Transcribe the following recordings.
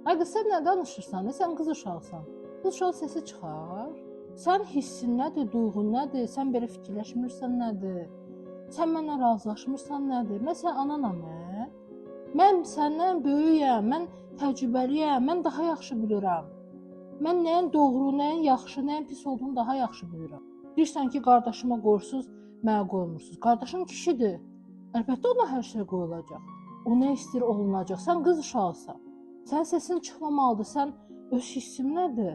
Ay qız, sən nə danışırsan? Sən qız uşaqsan. Qız uşaq səsi çıxar. Sən hissin nədir, duyğun nədir? Sən belə fikirləşmirsən nədir? Sən mənlə razılaşmırsan nədir? Mən sən ananam. Mən səndən böyüyəm, mən təcrübəliyəm, mən daha yaxşı bilirəm. Mən nəyin doğru, nəyin yaxşı, nəyin pis olduğunu daha yaxşı bilirəm. Deyirsən ki, qardaşıma qoyursuz, mənə qoymursunuz. Qardaşım kişidir. Əlbəttə ona hər şey qoyulacaq. O nə istəyir olunacaq. Sən qız uşaqsan. Sənin səsin çıxmamalıdır. Sən öz hissin nədir?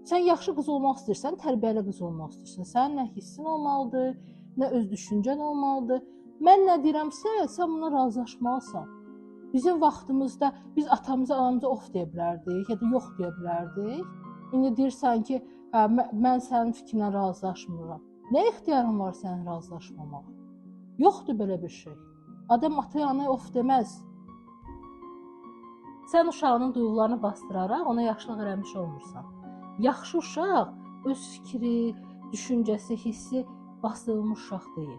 Sən yaxşı qız olmaq istəyirsən, tərbiyəli qız olmaq istəyirsən. Sənin nə hissin olmalıdır, nə öz düşüncən olmalıdır. Mən nə deyirəmsə, sən buna razılaşmalısan. Bizim vaxtımızda biz atamıza, anamıza of deyə bilərdik, ya da yox deyə bilərdik. İndi deyirsən ki, hə, mən sənin fikrinlə razılaşmıram. Nə ixtiyarın var sənin razılaşmamaq? Yoxdur belə bir şey. Adam ataya, anaya of deməz. Sən uşağının duyğularını bastıraraq ona yaxşılıq eləmiş olmursan. Yaxşı uşaq öz fikri, düşüncəsi, hissi bastırılmış uşaq deyil.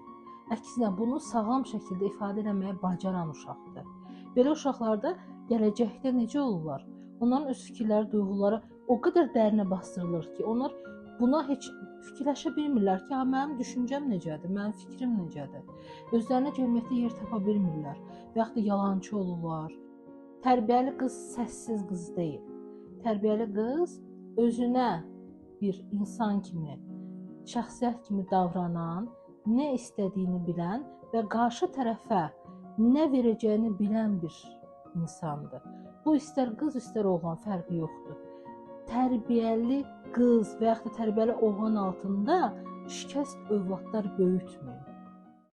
Əksinə bunu sağlam şəkildə ifadə etməyə bacaran uşaqdır. Belə uşaqlarda gələcəkdə necə olurlar? Onların öz fikirləri, duyğuları o qədər dərinə bastırılır ki, onlar buna heç fikirləşə bilmirlər ki, mənim düşüncəm necədir, mənim fikrim necədir. Özlərinə cəmiyyətdə yer tapa bilmirlər və yaxud da yalancı olurlar. Tərbiyəli qız səssiz qız deyil. Tərbiyəli qız özünə bir insan kimi, şəxsiyyət kimi davranan, nə istədiyini bilən və qarşı tərəfə nə verəcəyini bilən bir insandır. Bu istər qız, istər oğlan fərqi yoxdur. Tərbiyəli qız və yaxud da tərbiyəli oğlan altında şikəst övladlar böyütməyin.